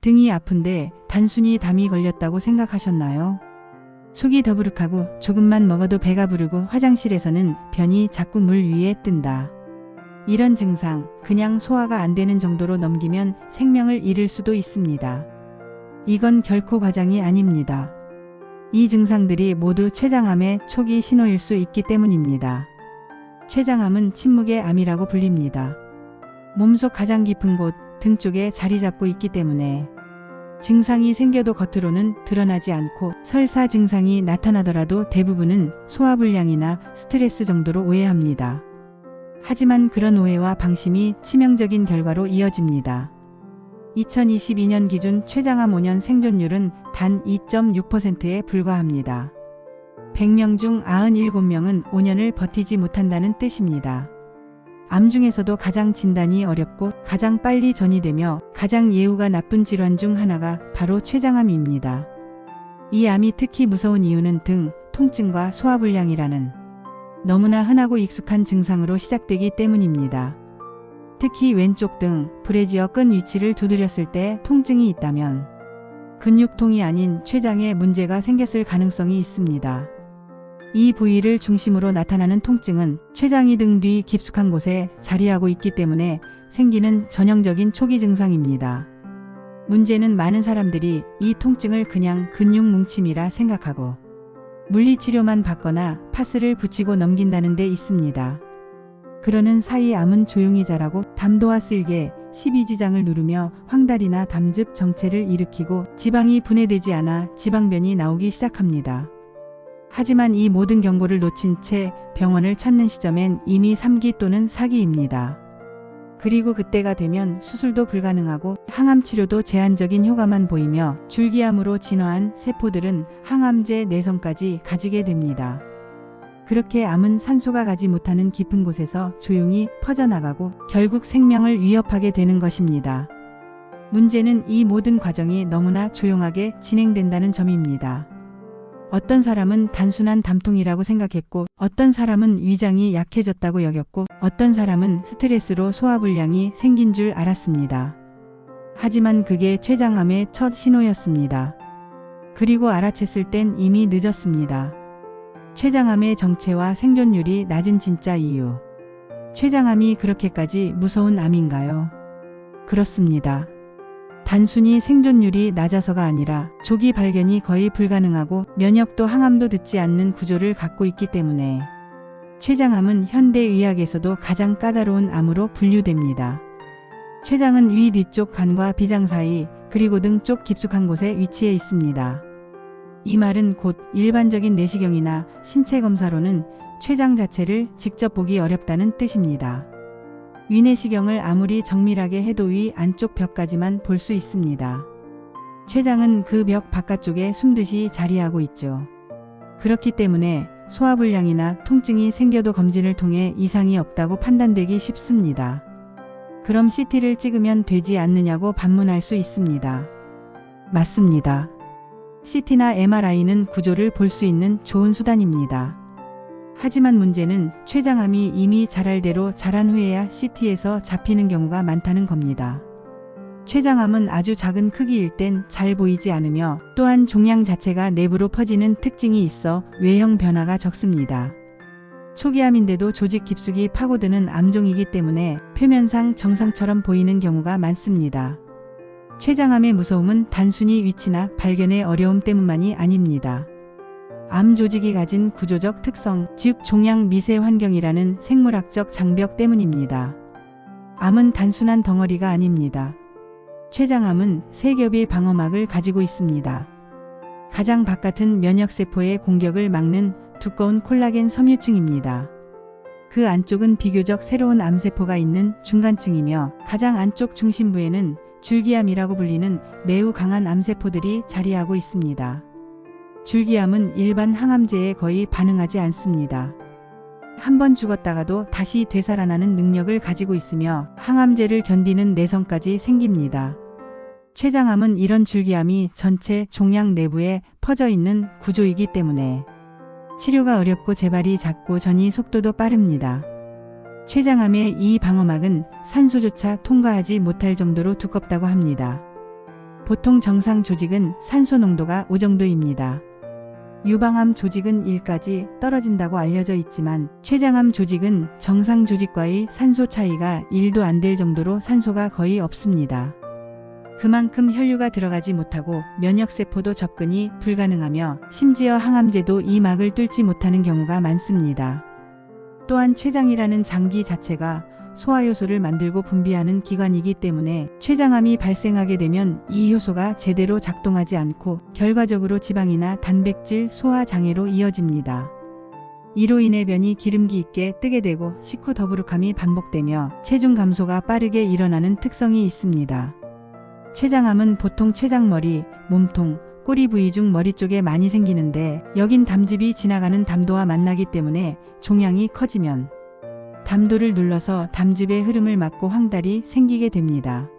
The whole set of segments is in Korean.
등이 아픈데 단순히 담이 걸렸다고 생각하셨나요? 속이 더부룩하고 조금만 먹어도 배가 부르고 화장실에서는 변이 자꾸 물 위에 뜬다. 이런 증상 그냥 소화가 안 되는 정도로 넘기면 생명을 잃을 수도 있습니다. 이건 결코 과장이 아닙니다. 이 증상들이 모두 췌장암의 초기 신호일 수 있기 때문입니다. 췌장암은 침묵의 암이라고 불립니다. 몸속 가장 깊은 곳 등 쪽에 자리 잡고 있기 때문에 증상이 생겨도 겉으로는 드러나지 않고 설사 증상이 나타나더라도 대부분은 소화불량이나 스트레스 정도로 오해합니다. 하지만 그런 오해와 방심이 치명적인 결과로 이어집니다. 2022년 기준 췌장암 5년 생존율은 단 2.6%에 불과합니다. 100명 중 97명은 5년을 버티지 못한다는 뜻입니다. 암 중에서도 가장 진단이 어렵고 가장 빨리 전이되며 가장 예후가 나쁜 질환 중 하나가 바로 췌장암입니다. 이 암이 특히 무서운 이유는 등, 통증과 소화불량이라는 너무나 흔하고 익숙한 증상으로 시작되기 때문입니다. 특히 왼쪽 등, 브래지어 끈 위치를 두드렸을 때 통증이 있다면 근육통이 아닌 췌장에 문제가 생겼을 가능성이 있습니다. 이 부위를 중심으로 나타나는 통증은 췌장이 등 뒤 깊숙한 곳에 자리하고 있기 때문에 생기는 전형적인 초기 증상입니다. 문제는 많은 사람들이 이 통증을 그냥 근육 뭉침이라 생각하고 물리치료만 받거나 파스를 붙이고 넘긴다는 데 있습니다. 그러는 사이 암은 조용히 자라고 담도와 쓸개, 십이지장을 누르며 황달이나 담즙 정체를 일으키고 지방이 분해되지 않아 지방변이 나오기 시작합니다. 하지만 이 모든 경고를 놓친 채 병원을 찾는 시점엔 이미 3기 또는 4기입니다. 그리고 그때가 되면 수술도 불가능하고 항암 치료도 제한적인 효과만 보이며 줄기암으로 진화한 세포들은 항암제 내성까지 가지게 됩니다. 그렇게 암은 산소가 가지 못하는 깊은 곳에서 조용히 퍼져나가고 결국 생명을 위협하게 되는 것입니다. 문제는 이 모든 과정이 너무나 조용하게 진행된다는 점입니다. 어떤 사람은 단순한 담통이라고 생각했고 어떤 사람은 위장이 약해졌다고 여겼고 어떤 사람은 스트레스로 소화불량이 생긴 줄 알았습니다. 하지만 그게 췌장암의 첫 신호였습니다. 그리고 알아챘을 땐 이미 늦었습니다. 췌장암의 정체와 생존율이 낮은 진짜 이유. 췌장암이 그렇게까지 무서운 암인가요? 그렇습니다. 단순히 생존율이 낮아서가 아니라 조기 발견이 거의 불가능하고 면역도 항암도 듣지 않는 구조를 갖고 있기 때문에 췌장암은 현대의학에서도 가장 까다로운 암으로 분류됩니다. 췌장은 위 뒤쪽 간과 비장 사이 그리고 등 쪽 깊숙한 곳에 위치해 있습니다. 이 말은 곧 일반적인 내시경이나 신체 검사로는 췌장 자체를 직접 보기 어렵다는 뜻입니다. 위내시경을 아무리 정밀하게 해도 위 안쪽 벽까지만 볼 수 있습니다. 췌장은 그 벽 바깥쪽에 숨듯이 자리하고 있죠. 그렇기 때문에 소화불량이나 통증이 생겨도 검진을 통해 이상이 없다고 판단되기 쉽습니다. 그럼 CT를 찍으면 되지 않느냐고 반문할 수 있습니다. 맞습니다. CT나 MRI는 구조를 볼 수 있는 좋은 수단입니다. 하지만 문제는 췌장암이 이미 자랄 대로 자란 후에야 CT에서 잡히는 경우가 많다는 겁니다. 췌장암은 아주 작은 크기일 땐 잘 보이지 않으며 또한 종양 자체가 내부로 퍼지는 특징이 있어 외형 변화가 적습니다. 초기암인데도 조직 깊숙이 파고드는 암종이기 때문에 표면상 정상처럼 보이는 경우가 많습니다. 췌장암의 무서움은 단순히 위치나 발견의 어려움 때문만이 아닙니다. 암 조직이 가진 구조적 특성, 즉 종양 미세 환경이라는 생물학적 장벽 때문입니다. 암은 단순한 덩어리가 아닙니다. 췌장암은 세 겹의 방어막을 가지고 있습니다. 가장 바깥은 면역세포의 공격을 막는 두꺼운 콜라겐 섬유층입니다. 그 안쪽은 비교적 새로운 암세포가 있는 중간층이며 가장 안쪽 중심부에는 줄기암이라고 불리는 매우 강한 암세포들이 자리하고 있습니다. 줄기암은 일반 항암제에 거의 반응하지 않습니다. 한번 죽었다가도 다시 되살아나는 능력을 가지고 있으며 항암제를 견디는 내성까지 생깁니다. 췌장암은 이런 줄기암이 전체 종양 내부에 퍼져 있는 구조이기 때문에 치료가 어렵고 재발이 작고 전이 속도도 빠릅니다. 췌장암의 이 방어막은 산소조차 통과하지 못할 정도로 두껍다고 합니다. 보통 정상 조직은 산소 농도가 5 정도입니다. 유방암 조직은 1까지 떨어진다고 알려져 있지만 췌장암 조직은 정상 조직과의 산소 차이가 1도 안 될 정도로 산소가 거의 없습니다. 그만큼 혈류가 들어가지 못하고 면역세포도 접근이 불가능하며 심지어 항암제도 이 막을 뚫지 못하는 경우가 많습니다. 또한 췌장이라는 장기 자체가 소화효소를 만들고 분비하는 기관이기 때문에 췌장암이 발생하게 되면 이 효소가 제대로 작동하지 않고 결과적으로 지방이나 단백질 소화 장애로 이어집니다. 이로 인해 변이 기름기 있게 뜨게 되고 식후 더부룩함이 반복되며 체중 감소가 빠르게 일어나는 특성이 있습니다. 췌장암은 보통 췌장머리, 몸통, 꼬리 부위 중 머리 쪽에 많이 생기는데 여긴 담즙이 지나가는 담도와 만나기 때문에 종양이 커지면 담도를 눌러서 담즙의 흐름을 막고 황달이 생기게 됩니다.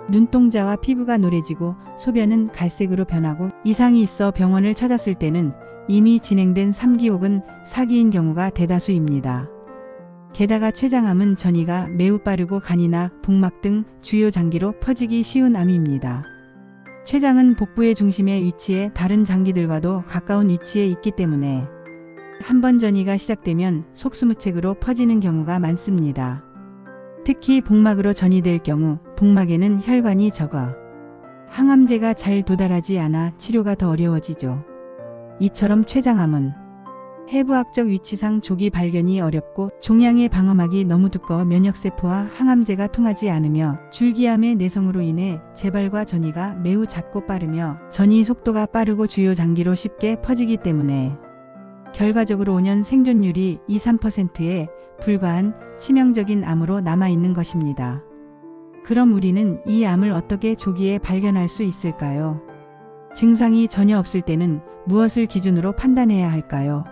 눈동자와 피부가 노래지고 소변은 갈색으로 변하고 이상이 있어 병원을 찾았을 때는 이미 진행된 3기 혹은 4기인 경우가 대다수입니다. 게다가 췌장암은 전이가 매우 빠르고 간이나 복막 등 주요 장기로 퍼지기 쉬운 암입니다. 췌장은 복부의 중심에 위치해 다른 장기들과도 가까운 위치에 있기 때문에 한번 전이가 시작되면 속수무책으로 퍼지는 경우가 많습니다. 특히 복막으로 전이될 경우 복막에는 혈관이 적어 항암제가 잘 도달하지 않아 치료가 더 어려워지죠. 이처럼 췌장암은 해부학적 위치상 조기 발견이 어렵고 종양의 방어막이 너무 두꺼워 면역세포와 항암제가 통하지 않으며 줄기암의 내성으로 인해 재발과 전이가 매우 잦고 빠르며 전이 속도가 빠르고 주요 장기로 쉽게 퍼지기 때문에 결과적으로 5년 생존율이 2~3%에 불과한 치명적인 암으로 남아있는 것입니다. 그럼 우리는 이 암을 어떻게 조기에 발견할 수 있을까요? 증상이 전혀 없을 때는 무엇을 기준으로 판단해야 할까요?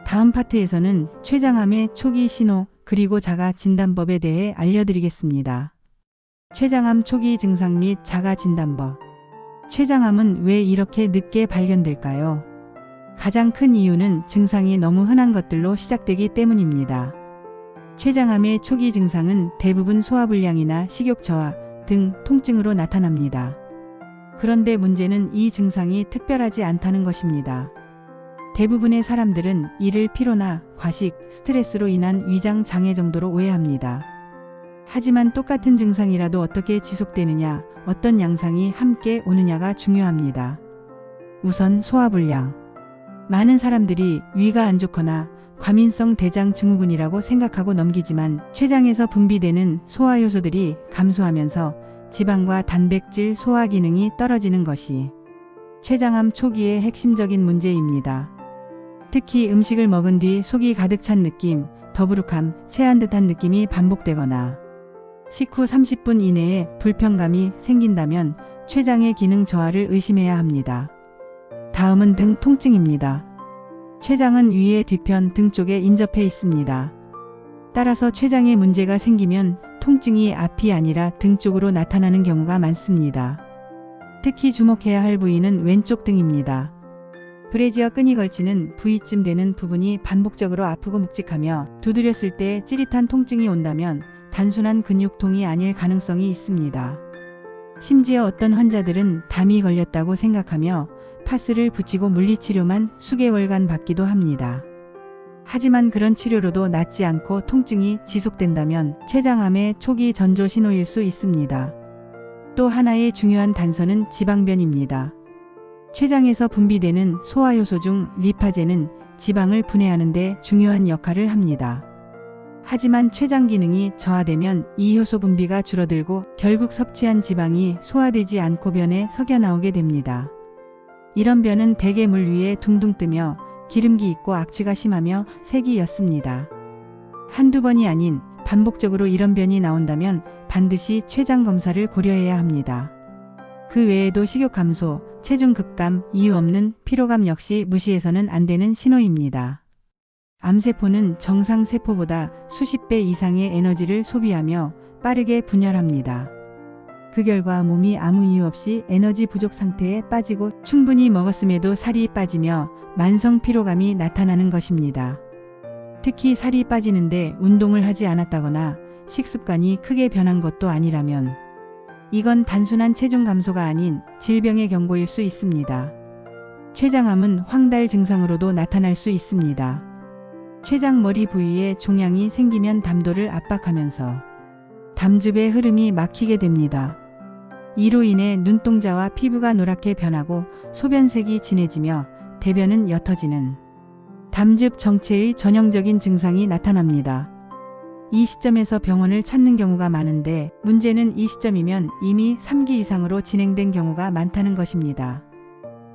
다음 파트에서는 췌장암의 초기 신호 그리고 자가 진단법에 대해 알려드리겠습니다. 췌장암 초기 증상 및 자가 진단법. 췌장암은 왜 이렇게 늦게 발견될까요? 가장 큰 이유는 증상이 너무 흔한 것들로 시작되기 때문입니다. 췌장암의 초기 증상은 대부분 소화불량이나 식욕 저하 등 통증으로 나타납니다. 그런데 문제는 이 증상이 특별하지 않다는 것입니다. 대부분의 사람들은 이를 피로나 과식, 스트레스로 인한 위장 장애 정도로 오해합니다. 하지만 똑같은 증상이라도 어떻게 지속되느냐, 어떤 양상이 함께 오느냐가 중요합니다. 우선 소화불량. 많은 사람들이 위가 안 좋거나 과민성 대장 증후군이라고 생각하고 넘기지만 췌장에서 분비되는 소화효소들이 감소하면서 지방과 단백질 소화 기능이 떨어지는 것이 췌장암 초기의 핵심적인 문제입니다. 특히 음식을 먹은 뒤 속이 가득 찬 느낌, 더부룩함, 체한 듯한 느낌이 반복되거나 식후 30분 이내에 불편감이 생긴다면 췌장의 기능 저하를 의심해야 합니다. 다음은 등 통증입니다. 췌장은 위의 뒤편 등 쪽에 인접해 있습니다. 따라서 췌장에 문제가 생기면 통증이 앞이 아니라 등 쪽으로 나타나는 경우가 많습니다. 특히 주목해야 할 부위는 왼쪽 등입니다. 브래지어 끈이 걸치는 부위쯤 되는 부분이 반복적으로 아프고 묵직하며 두드렸을 때 찌릿한 통증이 온다면 단순한 근육통이 아닐 가능성이 있습니다. 심지어 어떤 환자들은 담이 걸렸다고 생각하며 파스를 붙이고 물리치료만 수개월간 받기도 합니다. 하지만 그런 치료로도 낫지 않고 통증이 지속된다면 췌장암의 초기 전조 신호일 수 있습니다. 또 하나의 중요한 단서는 지방변입니다. 췌장에서 분비되는 소화효소 중 리파제는 지방을 분해하는 데 중요한 역할을 합니다. 하지만 췌장 기능이 저하되면 이 효소 분비가 줄어들고 결국 섭취한 지방이 소화되지 않고 변에 섞여 나오게 됩니다. 이런 변은 대개 물 위에 둥둥 뜨며 기름기 있고 악취가 심하며 색이였습니다. 한두 번이 아닌 반복적으로 이런 변이 나온다면 반드시 췌장 검사를 고려해야 합니다. 그 외에도 식욕 감소, 체중 급감, 이유 없는 피로감 역시 무시해서는 안 되는 신호입니다. 암세포는 정상 세포보다 수십 배 이상의 에너지를 소비하며 빠르게 분열합니다. 그 결과 몸이 아무 이유 없이 에너지 부족 상태에 빠지고 충분히 먹었음에도 살이 빠지며 만성 피로감이 나타나는 것입니다. 특히 살이 빠지는데 운동을 하지 않았다거나 식습관이 크게 변한 것도 아니라면 이건 단순한 체중 감소가 아닌 질병의 경고일 수 있습니다. 췌장암은 황달 증상으로도 나타날 수 있습니다. 췌장 머리 부위에 종양이 생기면 담도를 압박하면서 담즙의 흐름이 막히게 됩니다. 이로 인해 눈동자와 피부가 노랗게 변하고 소변색이 진해지며 대변은 옅어지는 담즙 정체의 전형적인 증상이 나타납니다. 이 시점에서 병원을 찾는 경우가 많은데 문제는 이 시점이면 이미 3기 이상으로 진행된 경우가 많다는 것입니다.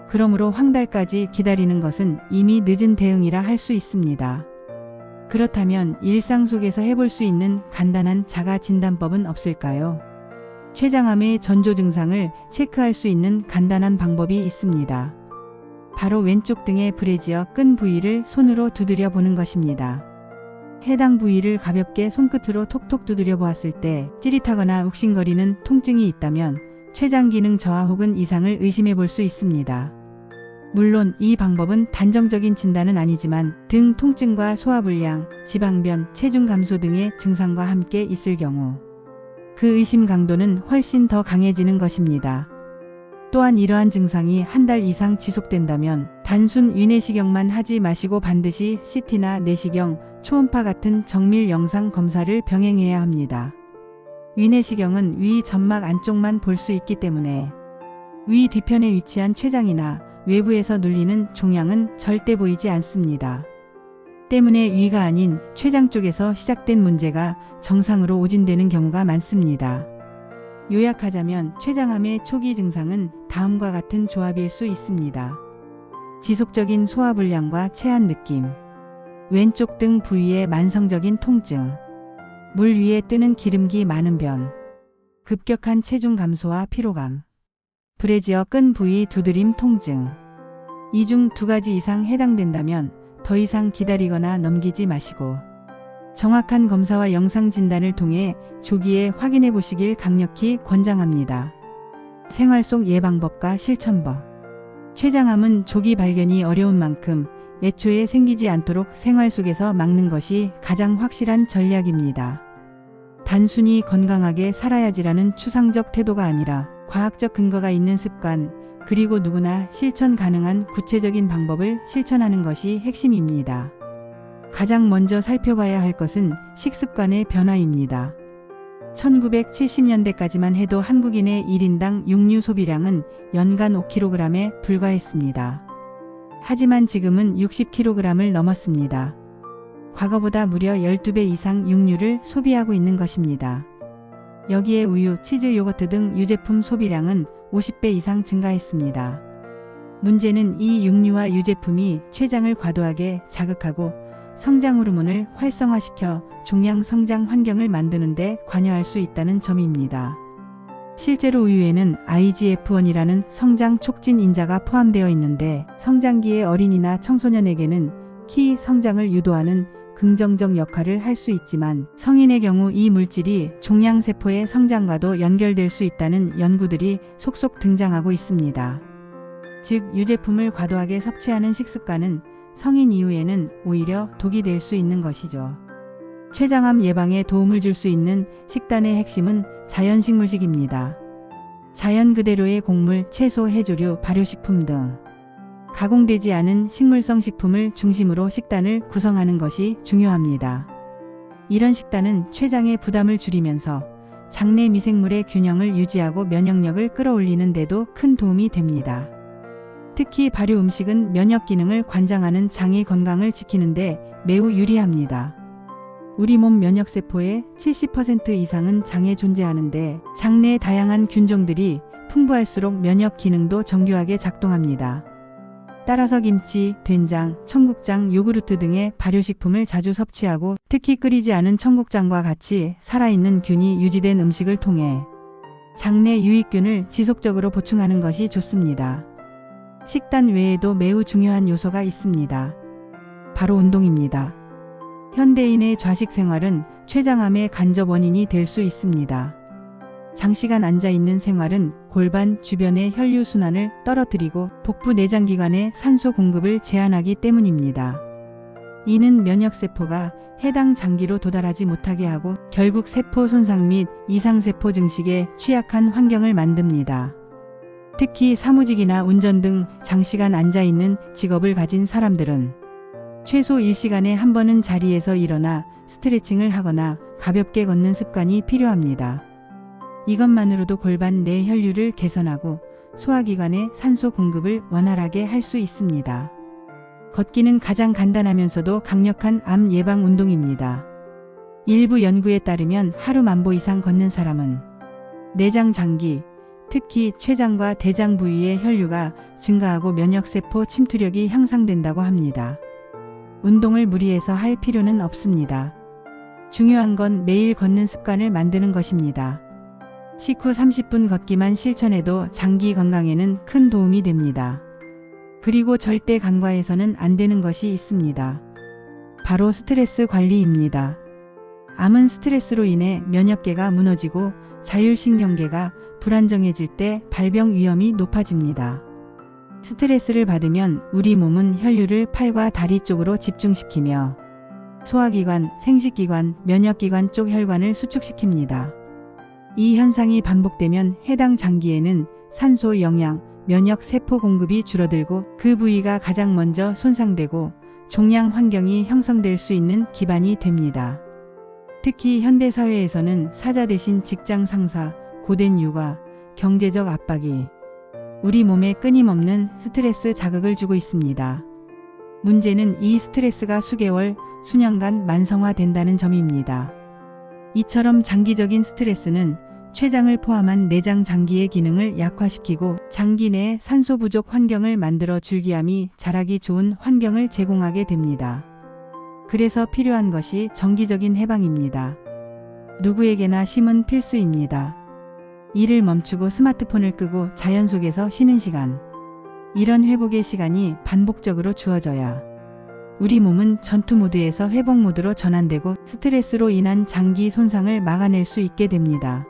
그러므로 황달까지 기다리는 것은 이미 늦은 대응이라 할 수 있습니다. 그렇다면 일상 속에서 해볼 수 있는 간단한 자가 진단법은 없을까요? 췌장암의 전조 증상을 체크할 수 있는 간단한 방법이 있습니다. 바로 왼쪽 등의 브래지어 끈 부위를 손으로 두드려 보는 것입니다. 해당 부위를 가볍게 손끝으로 톡톡 두드려 보았을 때 찌릿하거나 욱신거리는 통증이 있다면 췌장 기능 저하 혹은 이상을 의심해 볼 수 있습니다. 물론 이 방법은 단정적인 진단은 아니지만 등 통증과 소화불량, 지방변, 체중 감소 등의 증상과 함께 있을 경우 그 의심 강도는 훨씬 더 강해지는 것입니다. 또한 이러한 증상이 한 달 이상 지속된다면 단순 위내시경만 하지 마시고 반드시 CT나 내시경, 초음파 같은 정밀 영상 검사를 병행해야 합니다. 위내시경은 위 점막 안쪽만 볼 수 있기 때문에 위 뒤편에 위치한 췌장이나 외부에서 눌리는 종양은 절대 보이지 않습니다. 때문에 위가 아닌 췌장 쪽에서 시작된 문제가 정상으로 오진되는 경우가 많습니다. 요약하자면 췌장암의 초기 증상은 다음과 같은 조합일 수 있습니다. 지속적인 소화불량과 체한 느낌, 왼쪽 등 부위의 만성적인 통증, 물 위에 뜨는 기름기 많은 변, 급격한 체중 감소와 피로감, 브래지어 끈 부위 두드림 통증. 이 중 2가지 이상 해당된다면 더 이상 기다리거나 넘기지 마시고 정확한 검사와 영상 진단을 통해 조기에 확인해 보시길 강력히 권장합니다. 생활 속 예방법과 실천법. 췌장암은 조기 발견이 어려운 만큼 애초에 생기지 않도록 생활 속에서 막는 것이 가장 확실한 전략입니다. 단순히 건강하게 살아야지라는 추상적 태도가 아니라 과학적 근거가 있는 습관, 그리고 누구나 실천 가능한 구체적인 방법을 실천하는 것이 핵심입니다. 가장 먼저 살펴봐야 할 것은 식습관의 변화입니다. 1970년대까지만 해도 한국인의 1인당 육류 소비량은 연간 5kg에 불과했습니다. 하지만 지금은 60kg을 넘었습니다. 과거보다 무려 12배 이상 육류를 소비하고 있는 것입니다. 여기에 우유, 치즈, 요거트 등 유제품 소비량은 50배 이상 증가했습니다. 문제는 이 육류와 유제품이 췌장을 과도하게 자극하고 성장 호르몬을 활성화시켜 종양 성장 환경을 만드는 데 관여할 수 있다는 점입니다. 실제로 우유에는 IGF-1이라는 성장 촉진 인자가 포함되어 있는데 성장기의 어린이나 청소년에게는 키 성장을 유도하는 긍정적 역할을 할 수 있지만 성인의 경우 이 물질이 종양세포의 성장과도 연결될 수 있다는 연구들이 속속 등장하고 있습니다. 즉 유제품을 과도하게 섭취하는 식습관은 성인 이후에는 오히려 독이 될 수 있는 것이죠. 췌장암 예방에 도움을 줄 수 있는 식단의 핵심은 자연식물식입니다. 자연 그대로의 곡물, 채소, 해조류, 발효식품 등 가공되지 않은 식물성 식품을 중심으로 식단을 구성하는 것이 중요합니다. 이런 식단은 췌장의 부담을 줄이면서 장내 미생물의 균형을 유지하고 면역력을 끌어올리는 데도 큰 도움이 됩니다. 특히 발효 음식은 면역 기능을 관장하는 장의 건강을 지키는 데 매우 유리합니다. 우리 몸 면역세포의 70% 이상은 장에 존재하는데 장내의 다양한 균종들이 풍부할수록 면역 기능도 정교하게 작동합니다. 따라서 김치, 된장, 청국장, 요구르트 등의 발효식품을 자주 섭취하고 특히 끓이지 않은 청국장과 같이 살아있는 균이 유지된 음식을 통해 장내 유익균을 지속적으로 보충하는 것이 좋습니다. 식단 외에도 매우 중요한 요소가 있습니다. 바로 운동입니다. 현대인의 좌식 생활은 췌장암의 간접 원인이 될 수 있습니다. 장시간 앉아있는 생활은 골반 주변의 혈류순환을 떨어뜨리고 복부 내장기관의 산소 공급을 제한하기 때문입니다. 이는 면역세포가 해당 장기로 도달하지 못하게 하고 결국 세포 손상 및 이상세포 증식에 취약한 환경을 만듭니다. 특히 사무직이나 운전 등 장시간 앉아있는 직업을 가진 사람들은 최소 1시간에 한 번은 자리에서 일어나 스트레칭을 하거나 가볍게 걷는 습관이 필요합니다. 이것만으로도 골반 내 혈류를 개선하고 소화기관의 산소 공급을 원활하게 할 수 있습니다. 걷기는 가장 간단하면서도 강력한 암 예방 운동입니다. 일부 연구에 따르면 하루 10,000보 이상 걷는 사람은 내장 장기, 특히 췌장과 대장 부위의 혈류가 증가하고 면역세포 침투력이 향상된다고 합니다. 운동을 무리해서 할 필요는 없습니다. 중요한 건 매일 걷는 습관을 만드는 것입니다. 식후 30분 걷기만 실천해도 장기 건강에는 큰 도움이 됩니다. 그리고 절대 간과해서는 안 되는 것이 있습니다. 바로 스트레스 관리입니다. 암은 스트레스로 인해 면역계가 무너지고 자율신경계가 불안정해질 때 발병 위험이 높아집니다. 스트레스를 받으면 우리 몸은 혈류를 팔과 다리 쪽으로 집중시키며 소화기관, 생식기관, 면역기관 쪽 혈관을 수축시킵니다. 이 현상이 반복되면 해당 장기에는 산소, 영양, 면역 세포 공급이 줄어들고 그 부위가 가장 먼저 손상되고 종양 환경이 형성될 수 있는 기반이 됩니다. 특히 현대사회에서는 사자 대신 직장 상사, 고된 육아, 경제적 압박이 우리 몸에 끊임없는 스트레스 자극을 주고 있습니다. 문제는 이 스트레스가 수개월, 수년간 만성화된다는 점입니다. 이처럼 장기적인 스트레스는 췌장을 포함한 내장 장기의 기능을 약화시키고 장기 내에 산소 부족 환경을 만들어 줄기암이 자라기 좋은 환경을 제공하게 됩니다. 그래서 필요한 것이 정기적인 해방입니다. 누구에게나 쉼은 필수입니다. 일을 멈추고 스마트폰을 끄고 자연 속에서 쉬는 시간. 이런 회복의 시간이 반복적으로 주어져야 우리 몸은 전투 모드에서 회복 모드로 전환되고 스트레스로 인한 장기 손상을 막아낼 수 있게 됩니다.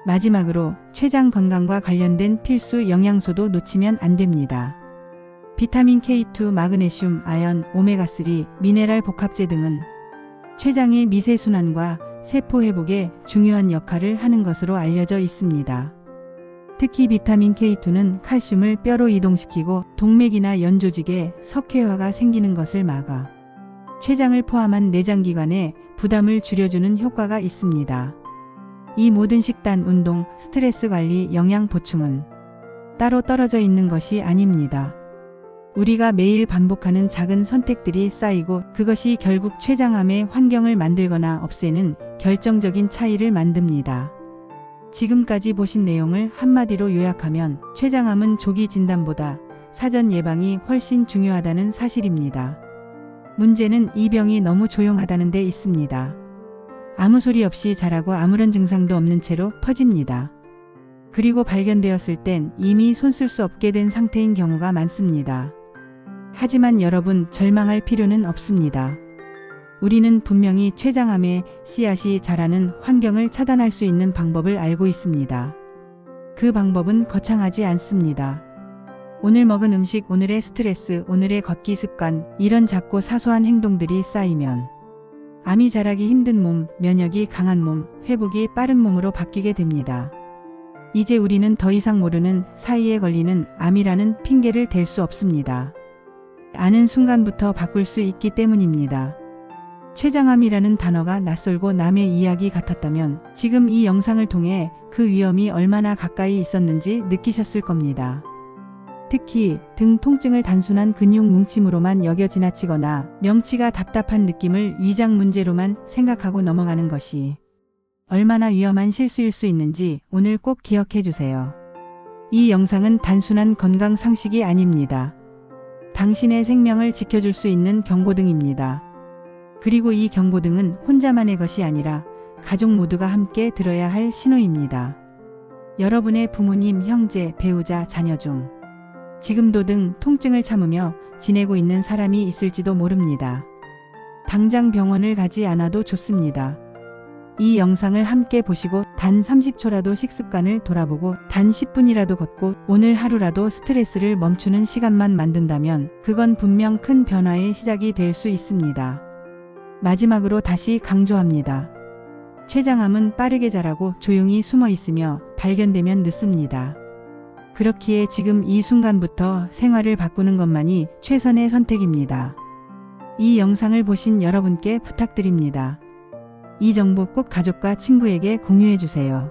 마지막으로 췌장 건강과 관련된 필수 영양소도 놓치면 안 됩니다. 비타민 K2, 마그네슘, 아연, 오메가3, 미네랄 복합제 등은 췌장의 미세순환과 세포 회복에 중요한 역할을 하는 것으로 알려져 있습니다. 특히 비타민 K2는 칼슘을 뼈로 이동시키고 동맥이나 연조직에 석회화가 생기는 것을 막아 췌장을 포함한 내장기관에 부담을 줄여주는 효과가 있습니다. 이 모든 식단, 운동, 스트레스 관리, 영양 보충은 따로 떨어져 있는 것이 아닙니다. 우리가 매일 반복하는 작은 선택들이 쌓이고 그것이 결국 췌장암의 환경을 만들거나 없애는 결정적인 차이를 만듭니다. 지금까지 보신 내용을 한마디로 요약하면 췌장암은 조기 진단보다 사전 예방이 훨씬 중요하다는 사실입니다. 문제는 이 병이 너무 조용하다는 데 있습니다. 아무 소리 없이 자라고 아무런 증상도 없는 채로 퍼집니다. 그리고 발견되었을 땐 이미 손 쓸 수 없게 된 상태인 경우가 많습니다. 하지만 여러분, 절망할 필요는 없습니다. 우리는 분명히 췌장암의 씨앗이 자라는 환경을 차단할 수 있는 방법을 알고 있습니다. 그 방법은 거창하지 않습니다. 오늘 먹은 음식, 오늘의 스트레스, 오늘의 걷기 습관, 이런 작고 사소한 행동들이 쌓이면 암이 자라기 힘든 몸, 면역이 강한 몸, 회복이 빠른 몸으로 바뀌게 됩니다. 이제 우리는 더 이상 모르는 사이에 걸리는 암이라는 핑계를 댈 수 없습니다. 아는 순간부터 바꿀 수 있기 때문입니다. 췌장암이라는 단어가 낯설고 남의 이야기 같았다면 지금 이 영상을 통해 그 위험이 얼마나 가까이 있었는지 느끼셨을 겁니다. 특히 등 통증을 단순한 근육 뭉침으로만 여겨 지나치거나 명치가 답답한 느낌을 위장 문제로만 생각하고 넘어가는 것이 얼마나 위험한 실수일 수 있는지 오늘 꼭 기억해 주세요. 이 영상은 단순한 건강 상식이 아닙니다. 당신의 생명을 지켜줄 수 있는 경고등입니다. 그리고 이 경고등은 혼자만의 것이 아니라 가족 모두가 함께 들어야 할 신호입니다. 여러분의 부모님, 형제, 배우자, 자녀 중 지금도 등 통증을 참으며 지내고 있는 사람이 있을지도 모릅니다. 당장 병원을 가지 않아도 좋습니다. 이 영상을 함께 보시고 단 30초라도 식습관을 돌아보고 단 10분이라도 걷고 오늘 하루라도 스트레스를 멈추는 시간만 만든다면 그건 분명 큰 변화의 시작이 될 수 있습니다. 마지막으로 다시 강조합니다. 췌장암은 빠르게 자라고 조용히 숨어 있으며 발견되면 늦습니다. 그렇기에 지금 이 순간부터 생활을 바꾸는 것만이 최선의 선택입니다. 이 영상을 보신 여러분께 부탁드립니다. 이 정보 꼭 가족과 친구에게 공유해주세요.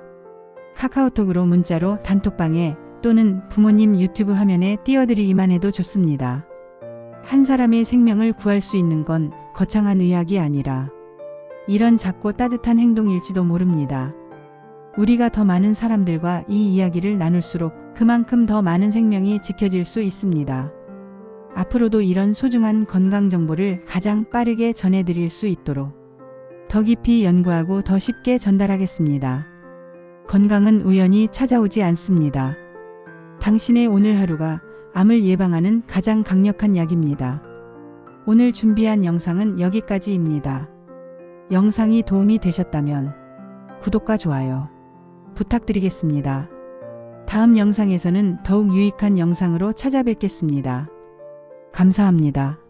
카카오톡으로 문자로 단톡방에 또는 부모님 유튜브 화면에 띄워드리기만 해도 좋습니다. 한 사람의 생명을 구할 수 있는 건 거창한 의학이 아니라 이런 작고 따뜻한 행동일지도 모릅니다. 우리가 더 많은 사람들과 이 이야기를 나눌수록 그만큼 더 많은 생명이 지켜질 수 있습니다. 앞으로도 이런 소중한 건강 정보를 가장 빠르게 전해드릴 수 있도록 더 깊이 연구하고 더 쉽게 전달하겠습니다. 건강은 우연히 찾아오지 않습니다. 당신의 오늘 하루가 암을 예방하는 가장 강력한 약입니다. 오늘 준비한 영상은 여기까지입니다. 영상이 도움이 되셨다면 구독과 좋아요 부탁드리겠습니다. 다음 영상에서는 더욱 유익한 영상으로 찾아뵙겠습니다. 감사합니다.